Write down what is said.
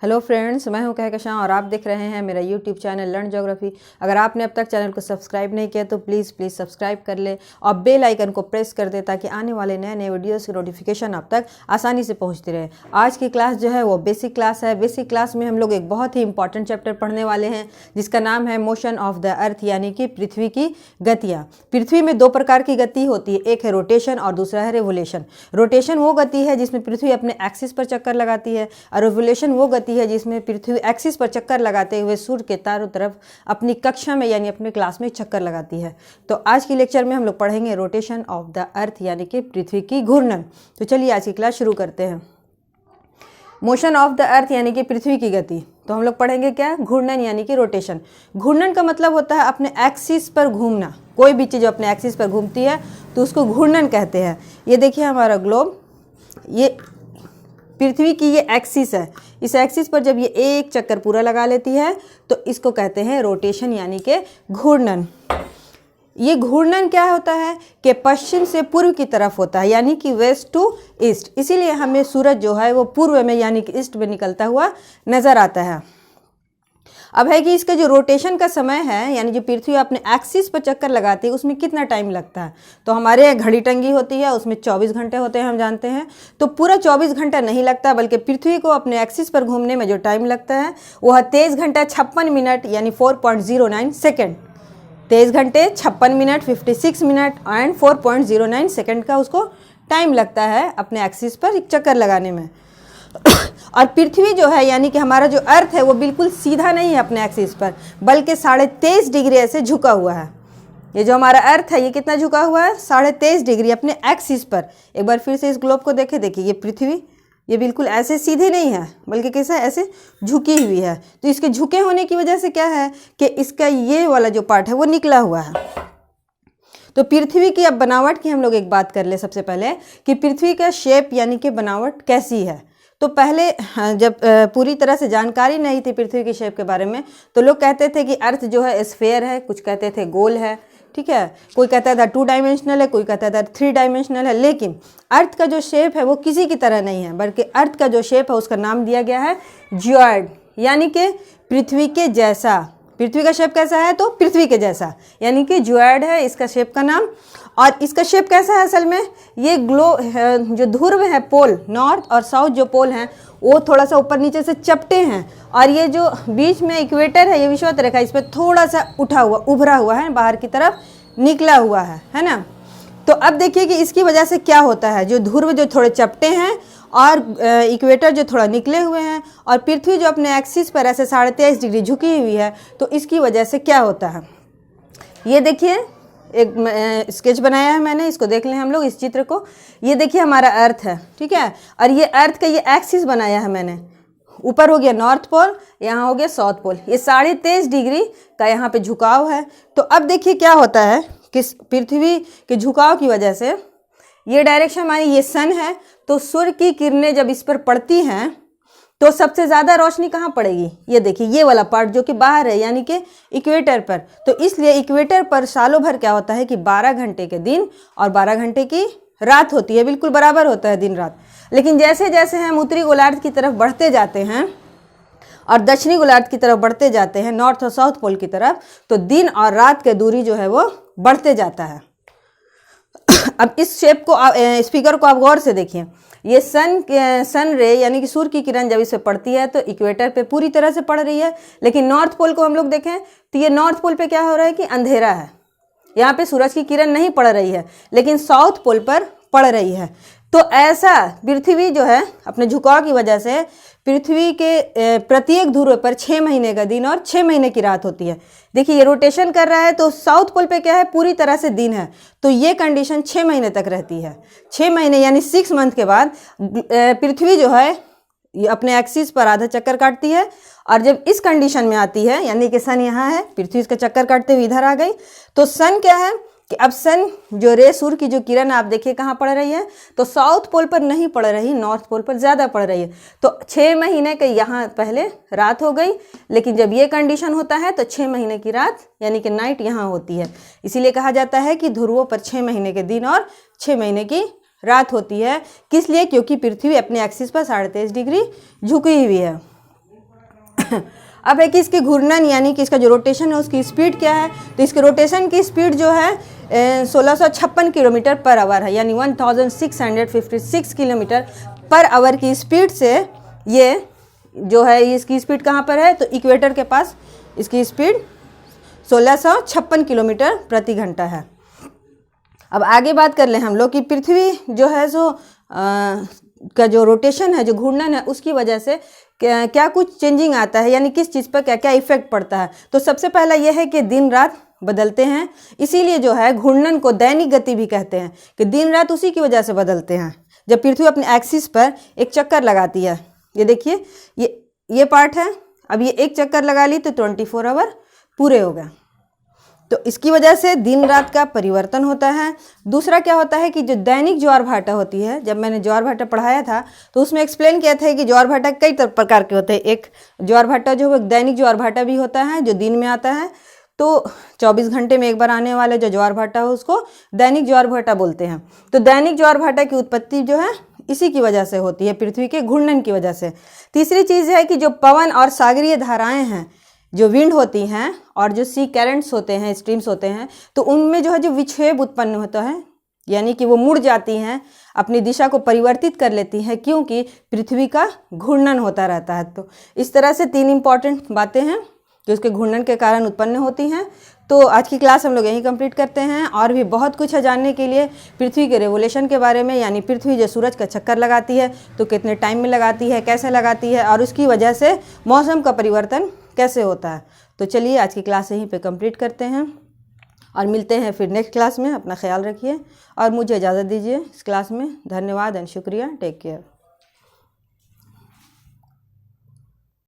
Hello friends, मैं हूं कहकशां और आप देख रहे हैं मेरा यूट्यूब चैनल लर्न ज्योग्राफी। अगर आपने अब तक चैनल को सब्सक्राइब नहीं किया तो प्लीज़ सब्सक्राइब कर ले और बेल आइकन को प्रेस कर दे ताकि आने वाले नए नए वीडियोस की नोटिफिकेशन आप तक आसानी से पहुंचती रहे। आज की क्लास जो है वो बेसिक क्लास है। बेसिक क्लास में हम लोग एक बहुत ही इंपॉर्टेंट चैप्टर पढ़ने वाले हैं जिसका नाम है मोशन ऑफ द अर्थ, यानी कि पृथ्वी की गतियाँ। पृथ्वी में दो प्रकार की गति होती है, एक है रोटेशन और दूसरा है रेवोल्यूशन। रोटेशन वो गति है जिसमें पृथ्वी अपने एक्सिस पर चक्कर लगाती है और रेवोल्यूशन वो गति है जिसमें पृथ्वी एक्सिस पर चक्कर लगाते हुए सूर्य के चारों तरफ अपनी कक्षा में यानी अपने क्लास में चक्कर लगाती है। तो आज की लेक्चर में हम लोग पढ़ेंगे रोटेशन ऑफ द अर्थ, यानी कि पृथ्वी की घूर्णन। तो चलिए आज की क्लास शुरू करते हैं। मोशन ऑफ द अर्थ यानी कि पृथ्वी की गति। तो हम लोग पढ़ेंगे क्या? घूर्णन यानी कि रोटेशन। घूर्णन का मतलब होता है अपने एक्सिस पर घूमना। कोई भी चीज़ अपने एक्सिस पर घूमती है तो उसको घूर्णन कहते हैं। ये देखिए हमारा ग्लोब, ये पृथ्वी की ये एक्सिस है। इस एक्सिस पर जब ये एक चक्कर पूरा लगा लेती है तो इसको कहते हैं रोटेशन यानी कि घूर्णन। ये घूर्णन क्या होता है कि पश्चिम से पूर्व की तरफ होता है, यानी कि वेस्ट टू ईस्ट। इसीलिए हमें सूरज जो है वो पूर्व में यानी कि ईस्ट में निकलता हुआ नजर आता है। अब है कि इसका जो रोटेशन का समय है, यानी जो पृथ्वी अपने एक्सिस पर चक्कर लगाती है उसमें कितना टाइम लगता है। तो हमारे यहाँ घड़ी टंगी होती है, उसमें 24 घंटे होते हैं, हम जानते हैं। तो पूरा 24 घंटा नहीं लगता, बल्कि पृथ्वी को अपने एक्सिस पर घूमने में जो टाइम लगता है वह 23 घंटा 56 मिनट यानी 4.09 सेकेंड। 23 घंटे 56 मिनट 56 मिनट एंड 4.09 सेकेंड का उसको टाइम लगता है अपने एक्सिस पर एक चक्कर लगाने में। और पृथ्वी जो है यानी कि हमारा जो अर्थ है वो बिल्कुल सीधा नहीं है अपने एक्सिस पर, बल्कि 23.5 डिग्री ऐसे झुका हुआ है। ये जो हमारा अर्थ है ये कितना झुका हुआ है? 23.5 डिग्री अपने एक्सिस पर। एक बार फिर से इस ग्लोब को देखिए ये पृथ्वी ये बिल्कुल ऐसे सीधे नहीं है, बल्कि कैसा ऐसे झुकी हुई है। तो इसके झुके होने की वजह से क्या है कि इसका ये वाला जो पार्ट है वो निकला हुआ है। तो पृथ्वी की अब बनावट की हम लोग एक बात कर ले सबसे पहले कि पृथ्वी का शेप यानी कि बनावट कैसी है। तो पहले जब पूरी तरह से जानकारी नहीं थी पृथ्वी के शेप के बारे में तो लोग कहते थे कि अर्थ जो है स्फेयर है, कुछ कहते थे गोल है, ठीक है, कोई कहता था 2 डायमेंशनल है, कोई कहता था 3 डायमेंशनल है। लेकिन अर्थ का जो शेप है वो किसी की तरह नहीं है, बल्कि अर्थ का जो शेप है उसका नाम दिया गया है जियोइड, यानी कि पृथ्वी के जैसा। पृथ्वी का शेप कैसा है? तो पृथ्वी के जैसा, यानी कि जियोइड है इसका शेप का नाम। और इसका शेप कैसा है असल में? ये जो ध्रुव है, पोल नॉर्थ और साउथ जो पोल हैं वो थोड़ा सा ऊपर नीचे से चपटे हैं, और ये जो बीच में इक्वेटर है ये विषुवत रेखा इस पर थोड़ा सा उभरा हुआ है, बाहर की तरफ निकला हुआ है ना। तो अब देखिए कि इसकी वजह से क्या होता है, जो ध्रुव जो थोड़े चपटे हैं और इक्वेटर जो थोड़ा निकले हुए हैं और पृथ्वी जो अपने एक्सिस पर ऐसे 23.5 डिग्री झुकी हुई है, तो इसकी वजह से क्या होता है ये देखिए। एक स्केच बनाया है मैंने, इसको देख लें हम लोग इस चित्र को। ये देखिए हमारा अर्थ है, ठीक है, और ये अर्थ का ये एक्सिस बनाया है मैंने। ऊपर हो गया नॉर्थ पोल, यहाँ हो गया साउथ पोल। ये 23.5 डिग्री का यहाँ पे झुकाव है। तो अब देखिए क्या होता है कि पृथ्वी के झुकाव की वजह से ये डायरेक्शन मानी ये सन है, तो सूर्य की किरणें जब इस पर पड़ती हैं तो सबसे ज़्यादा रोशनी कहाँ पड़ेगी? ये देखिए ये वाला पार्ट जो कि बाहर है, यानी कि इक्वेटर पर। तो इसलिए इक्वेटर पर सालों भर क्या होता है कि 12 घंटे के दिन और 12 घंटे की रात होती है, बिल्कुल बराबर होता है दिन रात। लेकिन जैसे जैसे हम उत्तरी गोलार्ध की तरफ बढ़ते जाते हैं और दक्षिणी गोलार्ध की तरफ बढ़ते जाते हैं, नॉर्थ और साउथ पोल की तरफ, तो दिन और रात की दूरी जो है वो बढ़ते जाता है। अब इस शेप को इस फिगर को आप गौर से देखिए। ये सन रे यानी कि सूर्य की किरण जब इस पे पड़ती है तो इक्वेटर पे पूरी तरह से पड़ रही है। लेकिन नॉर्थ पोल को हम लोग देखें तो ये नॉर्थ पोल पे क्या हो रहा है कि अंधेरा है, यहाँ पे सूरज की किरण नहीं पड़ रही है, लेकिन साउथ पोल पर पड़ रही है। तो ऐसा पृथ्वी जो है अपने झुकाव की वजह से पृथ्वी के प्रत्येक ध्रुव पर 6 महीने का दिन और 6 महीने की रात होती है। देखिए ये रोटेशन कर रहा है तो साउथ पोल पे क्या है, पूरी तरह से दिन है, तो ये कंडीशन 6 महीने तक रहती है। 6 महीने यानी 6 मंथ के बाद पृथ्वी जो है ये अपने एक्सिस पर आधा चक्कर काटती है, और जब इस कंडीशन में आती है यानी कि सन यहाँ है, पृथ्वी इसका चक्कर काटते हुए इधर आ गई, तो सन क्या है कि अब सन जो रे सूर्य की जो किरण आप देखिए कहाँ पड़ रही है, तो साउथ पोल पर नहीं पड़ रही, नॉर्थ पोल पर ज़्यादा पड़ रही है। तो 6 महीने के यहाँ पहले रात हो गई, लेकिन जब ये कंडीशन होता है तो 6 महीने की रात यानी कि नाइट यहाँ होती है। इसीलिए कहा जाता है कि ध्रुवों पर 6 महीने के दिन और 6 महीने की रात होती है। किस लिए? क्योंकि पृथ्वी अपने एक्सिस पर 23.5 डिग्री झुकी हुई है। अब है कि इसकी घूर्णन यानी कि इसका जो रोटेशन है उसकी स्पीड क्या है, तो इसके रोटेशन की स्पीड जो है 1656 किलोमीटर पर आवर है, यानी 1656 किलोमीटर पर आवर की स्पीड से ये जो है इसकी स्पीड कहाँ पर है, तो इक्वेटर के पास इसकी स्पीड 1656 किलोमीटर प्रति घंटा है। अब आगे बात कर लें हम लोग कि पृथ्वी जो है सो का जो रोटेशन है, जो घूर्णन है, उसकी वजह से क्या कुछ चेंजिंग आता है, यानी किस चीज़ पर क्या क्या इफेक्ट पड़ता है। तो सबसे पहला यह है कि दिन रात बदलते हैं, इसीलिए जो है घूर्णन को दैनिक गति भी कहते हैं कि दिन रात उसी की वजह से बदलते हैं। जब पृथ्वी अपने एक्सिस पर एक चक्कर लगाती है, ये देखिए ये पार्ट है, अब ये एक चक्कर लगा ली तो 24 आवर पूरे हो गए, तो इसकी वजह से दिन रात का परिवर्तन होता है। दूसरा क्या होता है कि जो दैनिक ज्वार भाटा होती है, जब मैंने ज्वार भाटा पढ़ाया था तो उसमें एक्सप्लेन किया था कि ज्वार भाटा कई प्रकार के होते हैं। एक ज्वार भाटा जो है दैनिक ज्वार भाटा भी होता है जो दिन में आता है, तो 24 घंटे में एक बार आने वाले जो ज्वार भाटा है उसको दैनिक ज्वार भाटा बोलते हैं। तो दैनिक ज्वार भाटा की उत्पत्ति जो है इसी की वजह से होती है, पृथ्वी के घूर्णन की वजह से। तीसरी चीज़ है कि जो पवन और सागरीय धाराएं हैं, जो विंड होती हैं और जो सी करंट्स होते हैं, स्ट्रीम्स होते हैं, तो उनमें जो है जो विक्षेप उत्पन्न होता है, यानी कि वो मुड़ जाती हैं, अपनी दिशा को परिवर्तित कर लेती हैं, क्योंकि पृथ्वी का घूर्णन होता रहता है। तो इस तरह से 3 इंपॉर्टेंट बातें हैं जो उसके घूर्णन के कारण उत्पन्न होती हैं। तो आज की क्लास हम लोग यहीं कंप्लीट करते हैं। और भी बहुत कुछ है जानने के लिए पृथ्वी के रेवोल्यूशन के बारे में, यानी पृथ्वी जो सूरज का चक्कर लगाती है तो कितने टाइम में लगाती है, कैसे लगाती है, और उसकी वजह से मौसम का परिवर्तन कैसे होता है। तो चलिए आज की क्लास यहीं पे कंप्लीट करते हैं और मिलते हैं फिर नेक्स्ट क्लास में। अपना ख्याल रखिए और मुझे इजाज़त दीजिए इस क्लास में। धन्यवाद एंड शुक्रिया। Take care.